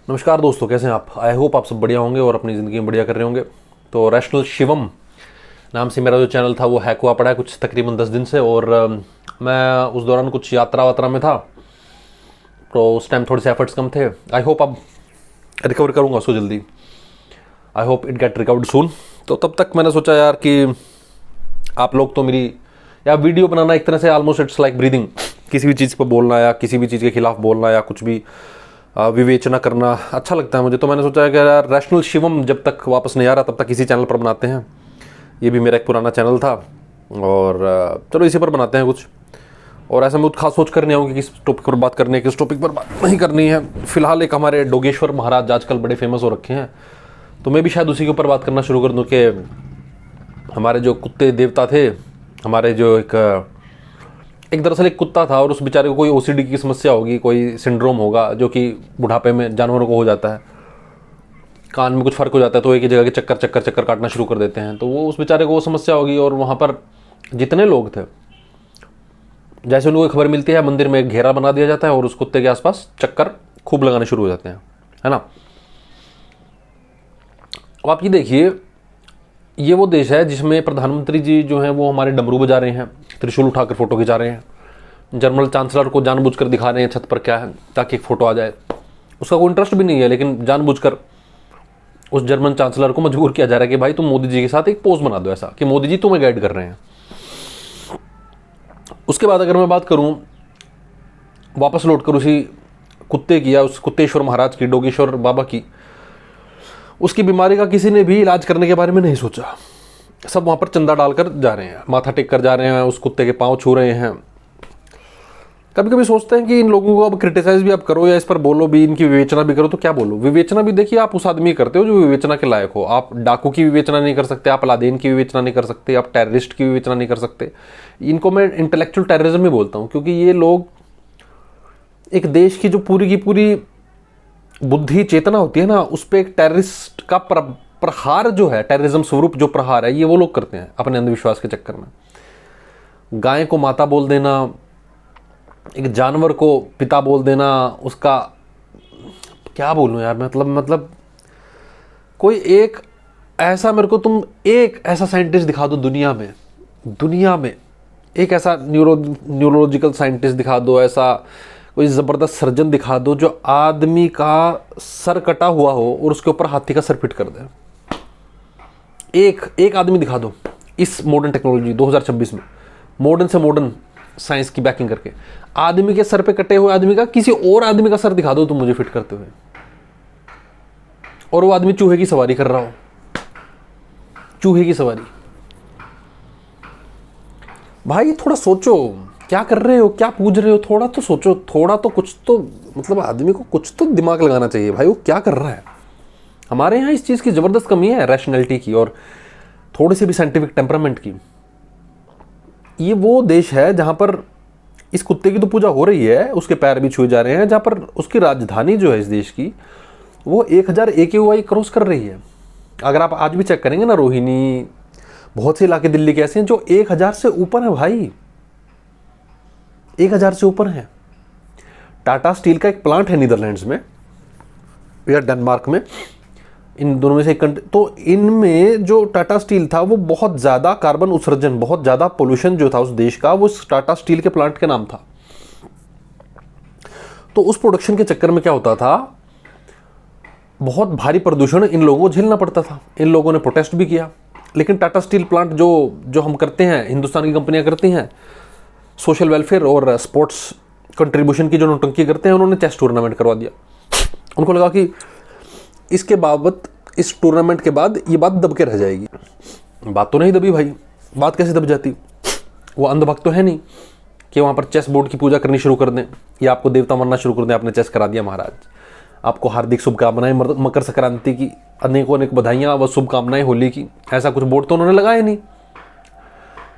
नमस्कार दोस्तों, कैसे हैं आप। आई होप आप सब बढ़िया होंगे और अपनी ज़िंदगी में बढ़िया कर रहे होंगे। तो रैशनल शिवम नाम से मेरा जो चैनल था वो हैक हुआ पड़ा है कुछ तकरीबन 10 दिन से। और मैं उस दौरान कुछ यात्रा वात्रा में था, तो उस टाइम थोड़े से एफर्ट्स कम थे। आई होप अब रिकवर करूँगा उसको जल्दी। I hope it get recovered soon. तो तब तक मैंने सोचा यार कि आप लोग तो मेरी या वीडियो बनाना एक तरह से ऑलमोस्ट इट्स लाइक ब्रीदिंग। किसी भी चीज़ पर बोलना या किसी भी चीज़ के खिलाफ बोलना या कुछ भी विवेचना करना अच्छा लगता है मुझे। तो मैंने सोचा कि यार रैशनल शिवम जब तक वापस नहीं आ रहा तब तक इसी चैनल पर बनाते हैं। ये भी मेरा एक पुराना चैनल था और चलो इसी पर बनाते हैं कुछ। और ऐसा मैं कुछ खास सोच कर नहीं आऊँ कि किस टॉपिक पर बात करनी है, किस टॉपिक पर बात नहीं करनी है। फिलहाल एक हमारे डोगेश्वर महाराज आजकल बड़े फेमस हो रखे हैं, तो मैं भी शायद उसी के ऊपर बात करना शुरू कर दूँ कि हमारे जो कुत्ते देवता थे, हमारे जो एक दरअसल एक कुत्ता था और उस बेचारे को कोई ओसीडी की समस्या होगी, कोई सिंड्रोम होगा जो कि बुढ़ापे में जानवरों को हो जाता है। कान में कुछ फर्क हो जाता है तो एक ही जगह के चक्कर चक्कर चक्कर काटना शुरू कर देते हैं। तो वो उस बेचारे को वो समस्या होगी और वहाँ पर जितने लोग थे, जैसे उनको खबर मिलती है, मंदिर में एक घेरा बना दिया जाता है और उस कुत्ते के आसपास चक्कर खूब लगाने शुरू हो जाते हैं, है ना। अब आप ये देखिए, ये वो देश है जिसमें प्रधानमंत्री जी जो हैं वो हमारे डमरू बजा रहे हैं, त्रिशूल उठाकर फोटो खिंचा रहे हैं, जर्मन चांसलर को जानबूझकर दिखा रहे हैं छत पर क्या है ताकि एक फ़ोटो आ जाए। उसका कोई इंटरेस्ट भी नहीं है, लेकिन जानबूझकर उस जर्मन चांसलर को मजबूर किया जा रहा है कि भाई तुम मोदी जी के साथ एक पोज बना दो ऐसा कि मोदी जी तुम्हें गाइड कर रहे हैं। उसके बाद अगर मैं बात करूं वापस लौट कर उसी कुत्ते की या उस कुत्तेश्वर महाराज की, डोगेश्वर बाबा की, उसकी बीमारी का किसी ने भी इलाज करने के बारे में नहीं सोचा। सब वहाँ पर चंदा डालकर जा रहे हैं, माथा टेक कर जा रहे हैं, उस कुत्ते के पाँव छू रहे हैं। कभी कभी सोचते हैं कि इन लोगों को अब क्रिटिसाइज भी आप करो या इस पर बोलो भी, इनकी विवेचना भी करो, तो क्या बोलो। विवेचना भी देखिए आप उस आदमी करते हो जो विवेचना के लायक हो। आप डाकू की विवेचना नहीं कर सकते, आप लादेन की विवेचना नहीं कर सकते, आप टेररिस्ट की विवेचना नहीं कर सकते। इनको मैं इंटेलेक्चुअल टेररिज्म ही बोलता हूँ, क्योंकि ये लोग एक देश की जो पूरी की पूरी बुद्धि चेतना होती है ना, उस पर एक टेररिस्ट का प्रहार जो है, टेररिज्म स्वरूप जो प्रहार है, ये वो लोग करते हैं अपने अंधविश्वास के चक्कर में। गाय को माता बोल देना, एक जानवर को पिता बोल देना, उसका क्या बोलूं यार, मतलब कोई एक ऐसा, मेरे को तुम एक ऐसा साइंटिस्ट दिखा दो दुनिया में एक ऐसा न्यूरोलॉजिकल साइंटिस्ट दिखा दो, ऐसा कोई ज़बरदस्त सर्जन दिखा दो जो आदमी का सर कटा हुआ हो और उसके ऊपर हाथी का सर फिट कर दे। एक आदमी दिखा दो इस मॉडर्न टेक्नोलॉजी 2026 में, मॉडर्न से मॉडर्न साइंस की बैकिंग करके। आदमी के सर पे कटे हुए आदमी का किसी और आदमी का सर दिखा दो तुम मुझे फिट करते हुए, और वो आदमी चूहे की सवारी कर रहा हो, चूहे की सवारी। भाई थोड़ा सोचो, क्या कर रहे हो, क्या पूछ रहे हो, थोड़ा तो सोचो, थोड़ा तो कुछ तो मतलब आदमी को कुछ तो दिमाग लगाना चाहिए भाई, वो क्या कर रहा है। हमारे यहाँ इस चीज़ की ज़बरदस्त कमी है, रैशनैलिटी की और थोड़ी सी भी साइंटिफिक टेम्परामेंट की। ये वो देश है जहाँ पर इस कुत्ते की तो पूजा हो रही है, उसके पैर भी छुए जा रहे हैं, जहाँ पर उसकी राजधानी जो है इस देश की वो 1000 AQI क्रॉस कर रही है। अगर आप आज भी चेक करेंगे ना, रोहिणी, बहुत से इलाके दिल्ली के ऐसे हैं जो 1000 से ऊपर है भाई, 1000 से ऊपर है। टाटा स्टील का एक प्लांट है नीदरलैंड्स में या डेनमार्क में, इन दोनों में से एक तो इनमें जो टाटा स्टील था वो बहुत ज़्यादा कार्बन उत्सर्जन, बहुत ज़्यादा पोल्यूशन जो था उस देश का, वो टाटा स्टील के प्लांट के नाम था। तो उस प्रोडक्शन के चक्कर में क्या होता था, बहुत भारी प्रदूषण इन लोगों को झेलना पड़ता था। इन लोगों ने प्रोटेस्ट भी किया, लेकिन टाटा स्टील प्लांट जो हम करते हैं, हिंदुस्तान की कंपनियां करती हैं, सोशल वेलफेयर और स्पोर्ट्स कंट्रीब्यूशन की जो नौटंकी करते हैं, उन्होंने चेस टूर्नामेंट करवा दिया। उनको लगा कि इसके बाबत, इस टूर्नामेंट के बाद ये बात दब के रह जाएगी। बात तो नहीं दबी भाई, बात कैसे दब जाती। वो अंधभक्त तो है नहीं कि वहाँ पर चेस बोर्ड की पूजा करनी शुरू कर दें या आपको देवता मानना शुरू कर दें, आपने चेस करा दिया महाराज। आपको हार्दिक शुभकामनाएं मकर संक्रांति की, अनेकों अनेक बधाइयाँ व शुभकामनाएं होली की। ऐसा कुछ बोर्ड तो उन्होंने लगाया नहीं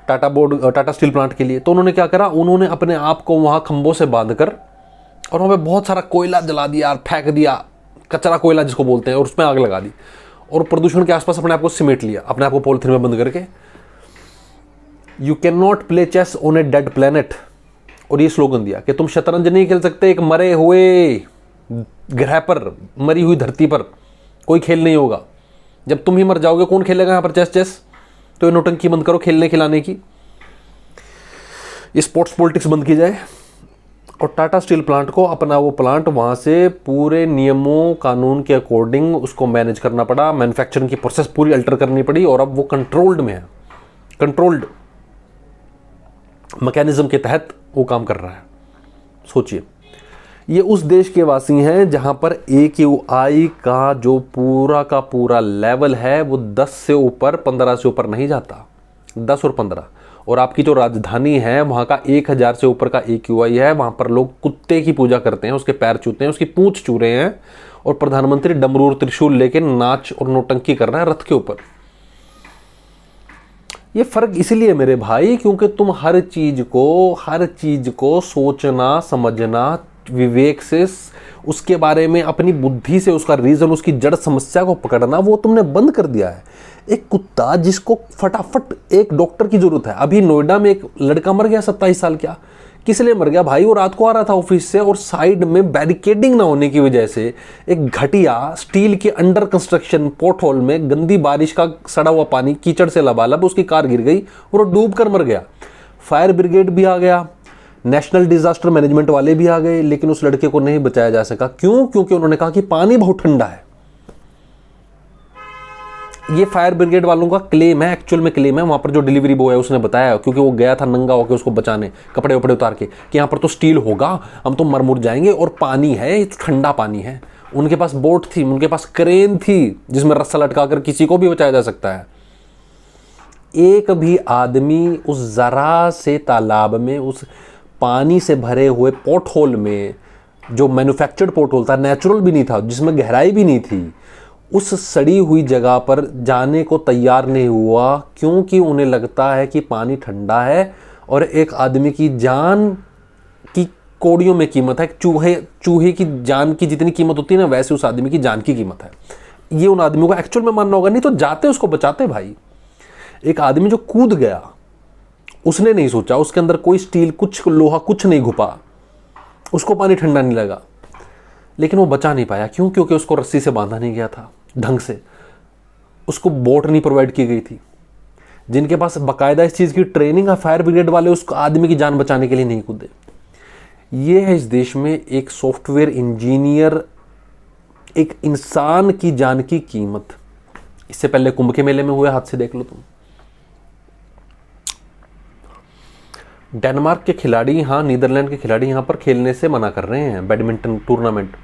टाटा स्टील प्लांट के लिए। तो उन्होंने क्या करा, उन्होंने अपने आप को वहाँ खंभों से बांध कर और वहाँ पे बहुत सारा कोयला जला दिया, फेंक दिया, कचरा कोयला जिसको बोलते हैं, और उसमें आग लगा दी और प्रदूषण के आसपास अपने आप को सिमेट लिया, अपने आप को पॉलिथीन में बंद करके। You can not play chess on a dead planet. और ये स्लोगन दिया कि तुम शतरंज नहीं खेल सकते एक मरे हुए ग्रह पर, मरी हुई धरती पर कोई खेल नहीं होगा। जब तुम ही मर जाओगे कौन खेलेगा यहाँ पर चेस? तो ये नोटंकी बंद करो खेलने खिलाने की, स्पोर्ट्स पॉलिटिक्स बंद की जाए। और टाटा स्टील प्लांट को अपना वो प्लांट वहाँ से पूरे नियमों कानून के अकॉर्डिंग उसको मैनेज करना पड़ा, मैन्युफैक्चरिंग की प्रोसेस पूरी अल्टर करनी पड़ी, और अब वो कंट्रोल्ड में है, कंट्रोल्ड मैकेनिज्म के तहत वो काम कर रहा है। सोचिए, ये उस देश के वासी हैं जहां पर AQI का जो पूरा का पूरा लेवल है वो 10 से ऊपर, 15 से ऊपर नहीं जाता, 10 और 15। और आपकी जो राजधानी है वहां का 1000 से ऊपर का AQI है। वहां पर लोग कुत्ते की पूजा करते हैं, उसके पैर छूते हैं, उसकी पूंछ छू रहे हैं, और प्रधानमंत्री डमरू और त्रिशूल लेके नाच और नौटंकी कर रहा है रथ के ऊपर। ये फर्क इसलिए मेरे भाई क्योंकि तुम हर चीज को सोचना समझना, विवेक से उसके बारे में अपनी बुद्धि से उसका रीजन, उसकी जड़ समस्या को पकड़ना, वो तुमने बंद कर दिया है। एक कुत्ता जिसको फटाफट एक डॉक्टर की जरूरत है। अभी नोएडा में एक लड़का मर गया 27 साल का। किस लिए मर गया भाई? वो रात को आ रहा था ऑफिस से और साइड में बैरिकेडिंग ना होने की वजह से एक घटिया स्टील के अंडर कंस्ट्रक्शन पोर्ट होल में गंदी बारिश का सड़ा हुआ पानी कीचड़ से लबालब उसकी कार गिर गई और वो डूब कर मर गया। फायर ब्रिगेड भी आ गया, नेशनल डिजास्टर मैनेजमेंट वाले भी आ गए, लेकिन उस लड़के को नहीं बचाया जा सका। क्यों? क्योंकि उन्होंने कहा कि पानी बहुत ठंडा है। ये फायर ब्रिगेड वालों का क्लेम है, एक्चुअल में क्लेम है। वहां पर जो डिलीवरी बॉय है उसने बताया, क्योंकि वो गया था नंगा होकर उसको बचाने, कपड़े वपड़े उतार के, कि यहाँ पर तो स्टील होगा, हम तो मर मुर जाएंगे, और पानी है, ये तो ठंडा पानी है। उनके पास बोट थी, उनके पास क्रेन थी जिसमें रस्सा लटकाकर किसी को भी बचाया जा सकता है। एक भी आदमी उस जरा से तालाब में, उस पानी से भरे हुए पोर्ट होल में, जो मैन्युफैक्चर्ड पोर्ट होल था, नेचुरल भी नहीं था, जिसमें गहराई भी नहीं थी, उस सड़ी हुई जगह पर जाने को तैयार नहीं हुआ, क्योंकि उन्हें लगता है कि पानी ठंडा है और एक आदमी की जान की कौड़ियों में कीमत है। चूहे की जान की जितनी कीमत होती है ना, वैसे उस आदमी की जान की कीमत है। ये उन आदमियों को एक्चुअल में मानना होगा, नहीं तो जाते उसको बचाते भाई। एक आदमी जो कूद गया, उसने नहीं सोचा उसके अंदर कोई स्टील, कुछ लोहा, कुछ नहीं घुपा, उसको पानी ठंडा नहीं लगा, लेकिन वो बचा नहीं पाया। क्यों? क्योंकि उसको रस्सी से बांधा नहीं गया था ढंग से, उसको बोट नहीं प्रोवाइड की गई थी। जिनके पास बाकायदा इस चीज की ट्रेनिंग है, फायर ब्रिगेड वाले, उसको आदमी की जान बचाने के लिए नहीं कूदे। ये है इस देश में एक सॉफ्टवेयर इंजीनियर, एक इंसान की जान की कीमत। इससे पहले कुंभ के मेले में हुए हादसे देख लो तुम। डेनमार्क के खिलाड़ी, हाँ नीदरलैंड के खिलाड़ी यहाँ पर खेलने से मना कर रहे हैं। बैडमिंटन टूर्नामेंट,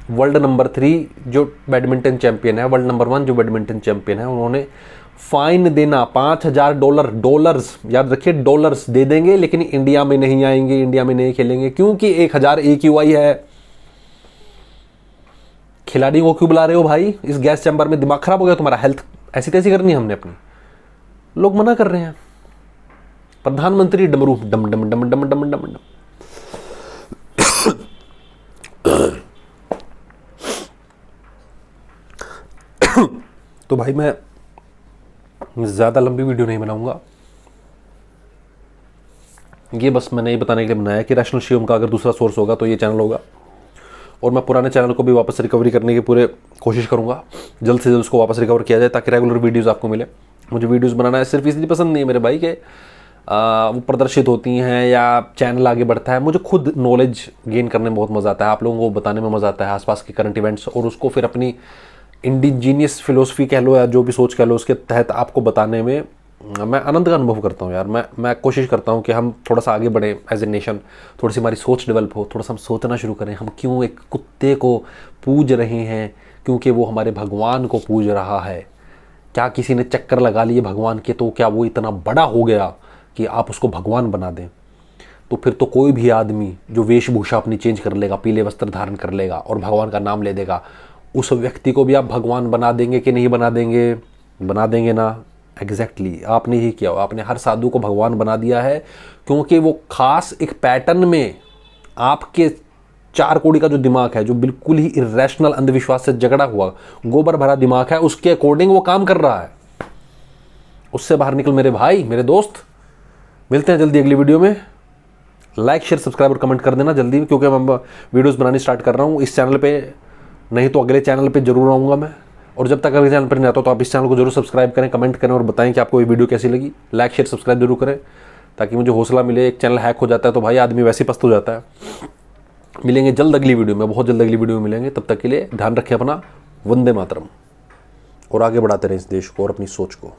वर्ल्ड नंबर 3 जो बैडमिंटन चैंपियन है, वर्ल्ड नंबर 1 जो बैडमिंटन चैंपियन है, उन्होंने फाइन देना $5000, डॉलर्स, याद रखिए डॉलर्स दे देंगे, लेकिन इंडिया में नहीं आएंगे, इंडिया में नहीं खेलेंगे, क्योंकि 1000 AQI है। खिलाड़ी को क्यों बुला रहे हो भाई? इस गैस चैम्बर में दिमाग खराब हो गया तुम्हारा? हेल्थ ऐसी तैसी करनी है हमने अपनी? लोग मना कर रहे हैं। प्रधानमंत्री डमरू डम डम डम डम डम डम डम। तो भाई मैं ज्यादा लंबी वीडियो नहीं बनाऊंगा, ये बस मैंने ये बताने के लिए बनाया कि रैशनल शिवम का अगर दूसरा सोर्स होगा तो ये चैनल होगा, और मैं पुराने चैनल को भी वापस रिकवरी करने की पूरे कोशिश करूंगा, जल्द से जल्द उसको वापस रिकवर किया जाए ताकि रेगुलर वीडियोस आपको मिले। मुझे वीडियोस बनाना है सिर्फ इसलिए पसंद नहीं है मेरे भाई के वो प्रदर्शित होती हैं या चैनल आगे बढ़ता है। मुझे खुद नॉलेज गेन करने में बहुत मज़ा आता है, आप लोगों को बताने में मज़ा आता है आसपास के करंट इवेंट्स, और उसको फिर अपनी इंडिजीनियस फिलोसफी कह लो या जो भी सोच कह लो, उसके तहत आपको बताने में मैं आनंद का अनुभव करता हूँ यार। मैं कोशिश करता हूँ कि हम थोड़ा सा आगे बढ़ें एज ए नेशन, थोड़ी सी हमारी सोच डेवलप हो, थोड़ा सा हम सोचना शुरू करें। हम क्यों एक कुत्ते को पूज रहे हैं? क्योंकि वो हमारे भगवान को पूज रहा है। क्या किसी ने चक्कर लगा लिए भगवान के, तो क्या वो इतना बड़ा हो गया कि आप उसको भगवान बना दें? तो फिर तो कोई भी आदमी जो वेशभूषा अपनी चेंज कर लेगा, पीले वस्त्र धारण कर लेगा और भगवान का नाम ले देगा, उस व्यक्ति को भी आप भगवान बना देंगे कि नहीं बना देंगे? बना देंगे ना। एग्जैक्टली आपने ही किया, आपने हर साधु को भगवान बना दिया है, क्योंकि वो खास एक पैटर्न में आपके 4 कौड़ी का जो दिमाग है, जो बिल्कुल ही इरेशनल अंधविश्वास से झगड़ा हुआ गोबर भरा दिमाग है, उसके अकॉर्डिंग वो काम कर रहा है। उससे बाहर निकल मेरे भाई, मेरे दोस्त। मिलते हैं जल्दी अगली वीडियो में। लाइक शेयर सब्सक्राइब और कमेंट कर देना जल्दी, क्योंकि मैं वीडियोज़ बनानी स्टार्ट कर रहा हूँ इस चैनल पर, नहीं तो अगले चैनल पर जरूर आऊँगा मैं। और जब तक अगले चैनल पर नहीं आता तो आप इस चैनल को जरूर सब्सक्राइब करें, कमेंट करें और बताएं कि आपको ये वीडियो कैसी लगी। लाइक शेयर सब्सक्राइब जरूर करें ताकि मुझे हौसला मिले। एक चैनल हैक हो जाता है तो भाई आदमी वैसे ही पस्त हो जाता है। मिलेंगे जल्द अगली वीडियो में, बहुत जल्द अगली वीडियो में मिलेंगे। तब तक के लिए ध्यान रखें अपना। वंदे मातरम। और आगे बढ़ाते रहें इस देश को और अपनी सोच को।